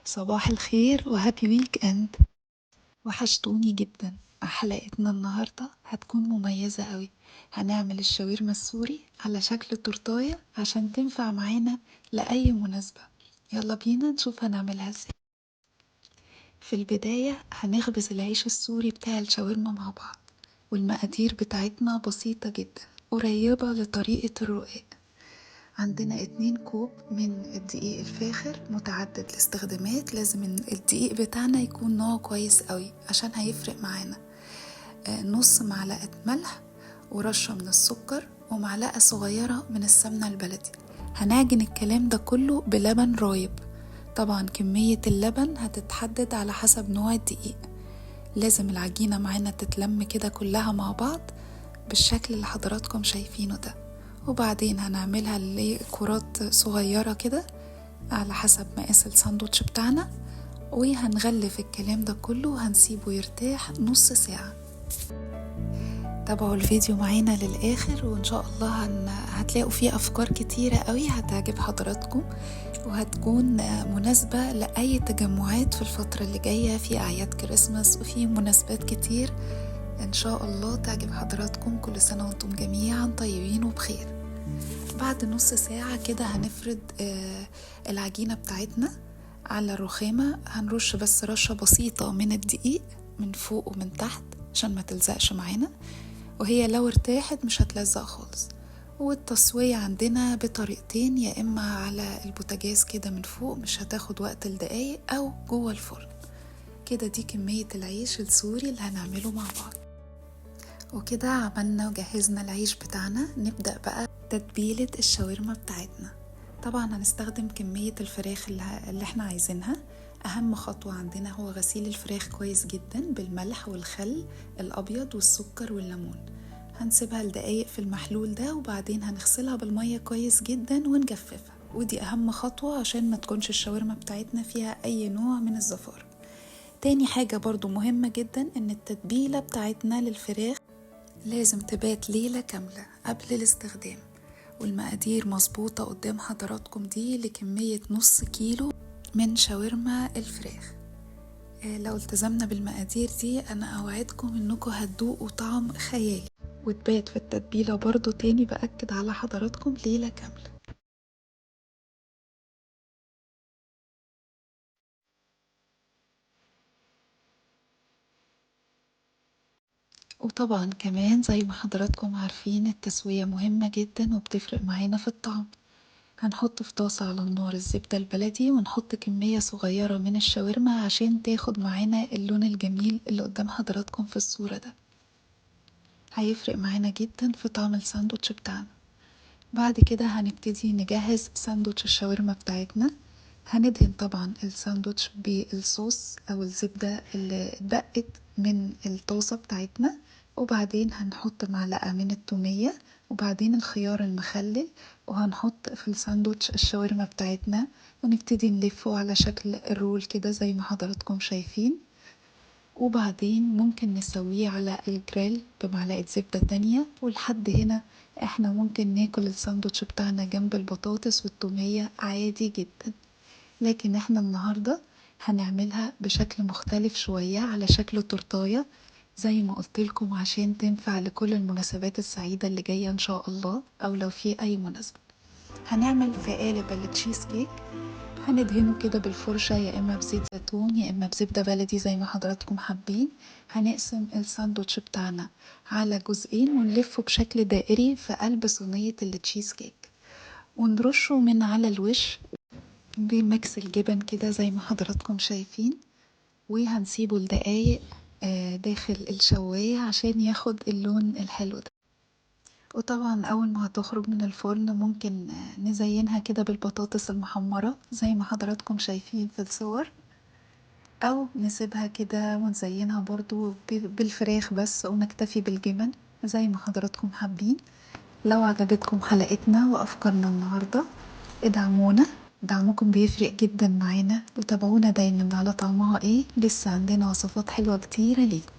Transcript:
صباح الخير وهابي ويك اند. وحشتوني جدا. حلقتنا النهاردة هتكون مميزة قوي. هنعمل الشاورما السوري على شكل تورتاية عشان تنفع معانا لأي مناسبة. يلا بينا نشوف هنعملها ازاي. في البداية هنخبز العيش السوري بتاع الشاورما مع بعض، والمقادير بتاعتنا بسيطة جدا قريبة لطريقة الرقاق. عندنا 2 كوب من الدقيق الفاخر متعدد الاستخدامات. لازم الدقيق بتاعنا يكون نوعه كويس قوي عشان هيفرق معانا. نص معلقة ملح ورشة من السكر ومعلقة صغيرة من السمنة البلدي. هنعجن الكلام ده كله بلبن رايب. طبعا كمية اللبن هتتحدد على حسب نوع الدقيق. لازم العجينة معانا تتلم كده كلها مع بعض بالشكل اللي حضراتكم شايفينه ده. وبعدين هنعملها لكرات صغيرة كده على حسب مقاس الساندوتش بتاعنا، وهنغلف الكلام ده كله وهنسيبه يرتاح نص ساعة. تابعوا الفيديو معانا للآخر وإن شاء الله هتلاقوا فيه أفكار كتيرة قوي هتعجب حضراتكم، وهتكون مناسبة لأي تجمعات في الفترة اللي جاية، في أعياد كريسماس وفي مناسبات كتير إن شاء الله تعجب حضراتكم. كل سنة وانتم جميعا طيبين وبخير. بعد نص ساعة كده هنفرد العجينة بتاعتنا على الرخامة. هنرش بس رشة بسيطة من الدقيق من فوق ومن تحت عشان ما تلزقش معانا، وهي لو ارتاحت مش هتلزق خالص. والتسوية عندنا بطريقتين، يا إما على البوتاجاز كده من فوق مش هتاخد وقت الدقايق، أو جوه الفرن كده. دي كمية العيش السوري اللي هنعمله مع بعض. وكده عملنا وجهزنا العيش بتاعنا. نبدأ بقى تتبيلة الشاورما بتاعتنا. طبعا هنستخدم كمية الفراخ اللي احنا عايزينها. أهم خطوة عندنا هو غسيل الفراخ كويس جدا بالملح والخل الأبيض والسكر والليمون. هنسيبها لدقايق في المحلول ده، وبعدين هنغسلها بالمية كويس جدا ونجففها. ودي أهم خطوة عشان ما تكونش الشاورما بتاعتنا فيها أي نوع من الزفار. تاني حاجة برضو مهمة جدا إن التتبيلة بتاعتنا للفراخ لازم تبات ليلة كاملة قبل الاستخدام. والمقادير مظبوطة قدام حضراتكم دي لكمية نص كيلو من شاورما الفراخ. لو التزمنا بالمقادير دي أنا أوعدكم إنكم هتدوقوا طعم خيالي. وتبات في التتبيلة برضو تاني بأكد على حضراتكم ليلة كاملة. وطبعا كمان زي ما حضراتكم عارفين التسوية مهمة جدا وبتفرق معانا في الطعم. هنحط في طاسة على النار الزبدة البلدي، ونحط كمية صغيرة من الشاورما عشان تاخد معانا اللون الجميل اللي قدام حضراتكم في الصورة ده. هيفرق معانا جدا في طعم الساندوتش بتاعنا. بعد كده هنبتدي نجهز ساندوتش الشاورما بتاعتنا. هندهن طبعا الساندوتش بالصوص او الزبدة اللي اتبقت من الطاسة بتاعتنا، وبعدين هنحط معلقة من التومية وبعدين الخيار المخلل، وهنحط في الساندوتش الشاورما بتاعتنا ونبتدي نلفه على شكل الرول كده زي ما حضراتكم شايفين. وبعدين ممكن نسويه على الجريل بمعلقة زبدة تانية. ولحد هنا احنا ممكن ناكل الساندوتش بتاعنا جنب البطاطس والتومية عادي جدا. لكن احنا النهاردة هنعملها بشكل مختلف شوية على شكل تورتاية زي ما قلتلكم عشان تنفع لكل المناسبات السعيدة اللي جاية ان شاء الله، او لو في اي مناسبة. هنعمل في قالب التشيز كيك. هندهنه كده بالفرشة يا اما بزيت زيتون يا اما بزبدة بلدي زي ما حضراتكم حابين. هنقسم الساندوتش بتاعنا على جزئين ونلفه بشكل دائري في قلب صينية التشيز كيك، ونرشه من على الوش بميكس الجبن كده زي ما حضراتكم شايفين. وهنسيبه لدقايق داخل الشواية عشان ياخد اللون الحلو ده. وطبعا اول ما هتخرج من الفرن ممكن نزينها كده بالبطاطس المحمرة زي ما حضراتكم شايفين في الصور، او نسيبها كده ونزينها برضو بالفراخ بس ونكتفي بالجبن زي ما حضراتكم حابين. لو عجبتكم حلقتنا وافكارنا النهاردة ادعمونا. دعمكم بيفرق جدا معانا، وتابعونا دايما على طعمها ايه. لسه عندنا وصفات حلوة كتيرة ليكم.